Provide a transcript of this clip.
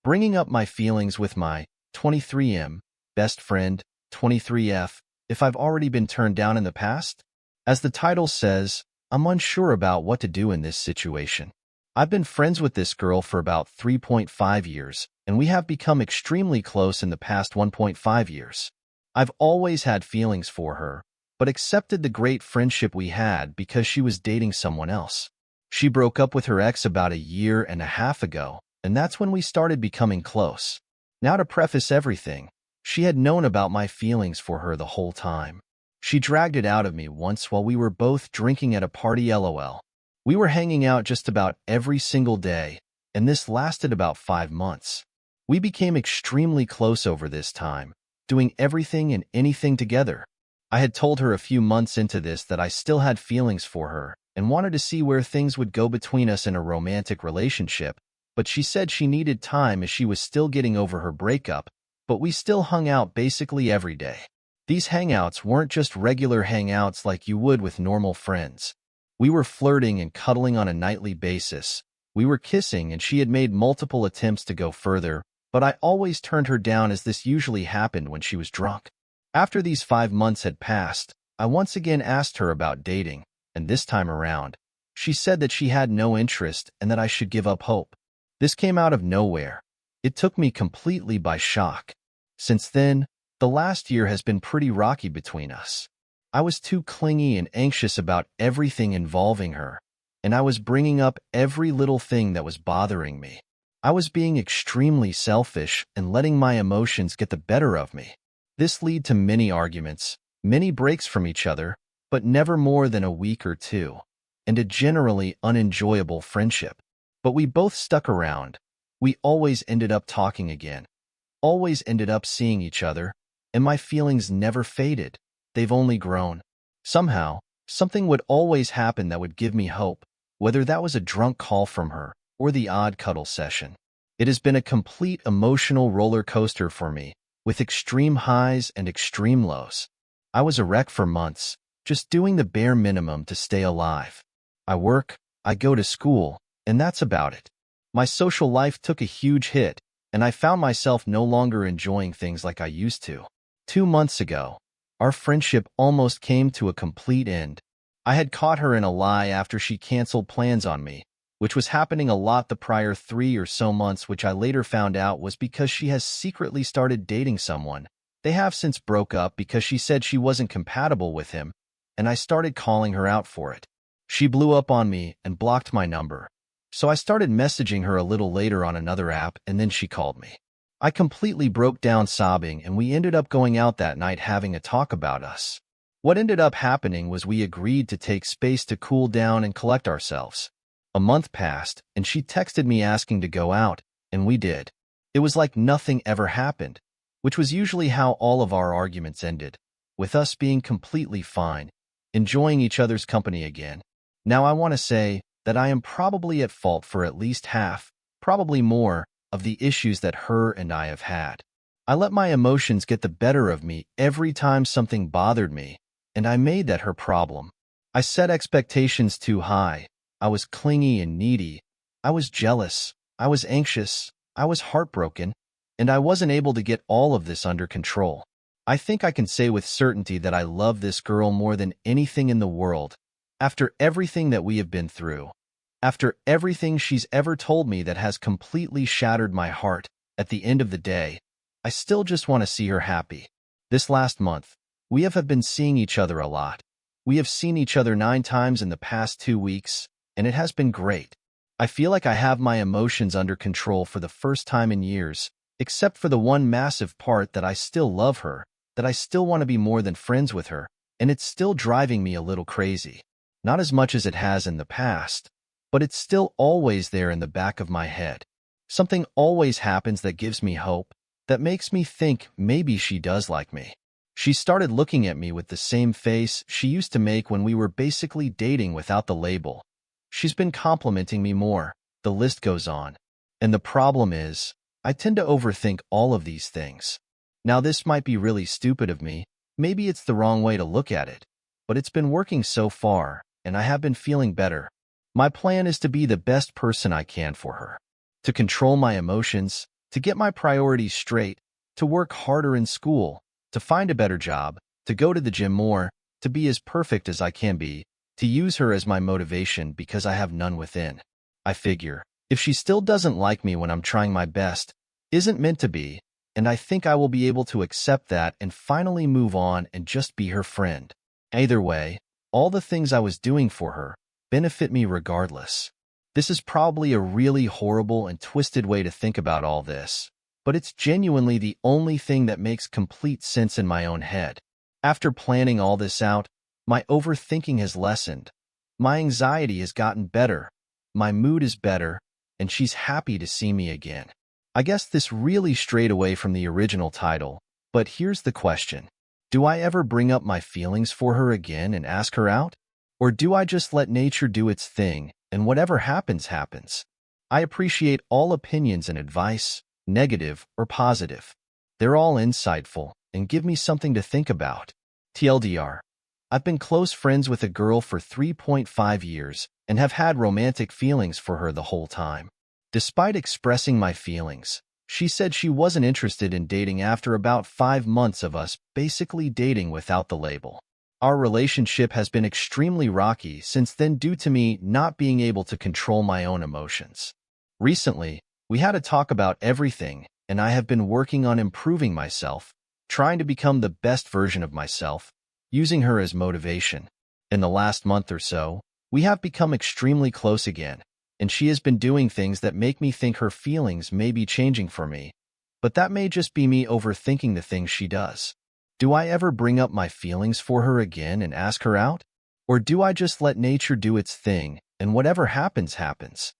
bringing up my feelings with my 23M best friend, 23F, if I've already been turned down in the past? As the title says, I'm unsure about what to do in this situation. I've been friends with this girl for about 3.5 years, and we have become extremely close in the past 1.5 years. I've always had feelings for her, but accepted the great friendship we had because she was dating someone else. She broke up with her ex about 1.5 years ago, and that's when we started becoming close. Now, to preface everything, she had known about my feelings for her the whole time. She dragged it out of me once while we were both drinking at a party, lol. We were hanging out just about every single day, and this lasted about 5 months. We became extremely close over this time, doing everything and anything together. I had told her a few months into this that I still had feelings for her and wanted to see where things would go between us in a romantic relationship, but she said she needed time as she was still getting over her breakup, but we still hung out basically every day. These hangouts weren't just regular hangouts like you would with normal friends. We were flirting and cuddling on a nightly basis. We were kissing, and she had made multiple attempts to go further, but I always turned her down as this usually happened when she was drunk. After these 5 months had passed, I once again asked her about dating, and this time around, she said that she had no interest and that I should give up hope. This came out of nowhere. It took me completely by shock. Since then, the last year has been pretty rocky between us. I was too clingy and anxious about everything involving her, and I was bringing up every little thing that was bothering me. I was being extremely selfish and letting my emotions get the better of me. This led to many arguments, many breaks from each other, but never more than a week or two, and a generally unenjoyable friendship. But we both stuck around. We always ended up talking again, always ended up seeing each other, and my feelings never faded. They've only grown. Somehow, something would always happen that would give me hope, whether that was a drunk call from her or the odd cuddle session. It has been a complete emotional roller coaster for me, with extreme highs and extreme lows. I was a wreck for months, just doing the bare minimum to stay alive. I work, I go to school, and that's about it. My social life took a huge hit, and I found myself no longer enjoying things like I used to. 2 months ago, our friendship almost came to a complete end. I had caught her in a lie after she canceled plans on me, which was happening a lot the prior 3 or so months, which I later found out was because she has secretly started dating someone. They have since broke up because she said she wasn't compatible with him, and I started calling her out for it. She blew up on me and blocked my number. So I started messaging her a little later on another app, and then she called me. I completely broke down sobbing, and we ended up going out that night having a talk about us. What ended up happening was we agreed to take space to cool down and collect ourselves. A month passed, and she texted me asking to go out, and we did. It was like nothing ever happened, which was usually how all of our arguments ended, with us being completely fine, enjoying each other's company again. Now I want to say that I am probably at fault for at least half, probably more, of the issues that her and I have had. I let my emotions get the better of me every time something bothered me, and I made that her problem. I set expectations too high. I was clingy and needy. I was jealous. I was anxious. I was heartbroken, and I wasn't able to get all of this under control. I think I can say with certainty that I love this girl more than anything in the world. After everything that we have been through, after everything she's ever told me that has completely shattered my heart, at the end of the day, I still just want to see her happy. This last month, we have been seeing each other a lot. We have seen each other 9 times in the past 2 weeks, and it has been great. I feel like I have my emotions under control for the first time in years, except for the one massive part that I still love her, that I still want to be more than friends with her, and it's still driving me a little crazy. Not as much as it has in the past, but it's still always there in the back of my head. Something always happens that gives me hope, that makes me think maybe she does like me. She started looking at me with the same face she used to make when we were basically dating without the label. She's been complimenting me more. The list goes on. And the problem is, I tend to overthink all of these things. Now, this might be really stupid of me. Maybe it's the wrong way to look at it, but it's been working so far, and I have been feeling better. My plan is to be the best person I can for her, to control my emotions, to get my priorities straight, to work harder in school, to find a better job, to go to the gym more, to be as perfect as I can be, to use her as my motivation because I have none within. I figure, if she still doesn't like me when I'm trying my best, isn't meant to be, and I think I will be able to accept that and finally move on and just be her friend. Either way, all the things I was doing for her benefit me regardless. This is probably a really horrible and twisted way to think about all this, but it's genuinely the only thing that makes complete sense in my own head. After planning all this out, my overthinking has lessened, my anxiety has gotten better, my mood is better, and she's happy to see me again. I guess this really strayed away from the original title, but here's the question. Do I ever bring up my feelings for her again and ask her out? Or do I just let nature do its thing, and whatever happens, happens? I appreciate all opinions and advice, negative or positive. They're all insightful and give me something to think about. TLDR, I've been close friends with a girl for 3.5 years and have had romantic feelings for her the whole time. Despite expressing my feelings, she said she wasn't interested in dating after about 5 months of us basically dating without the label. Our relationship has been extremely rocky since then due to me not being able to control my own emotions. Recently, we had a talk about everything, and I have been working on improving myself, trying to become the best version of myself, using her as motivation. In the last month or so, we have become extremely close again, and she has been doing things that make me think her feelings may be changing for me, but that may just be me overthinking the things she does. Do I ever bring up my feelings for her again and ask her out? Or do I just let nature do its thing, and whatever happens, happens?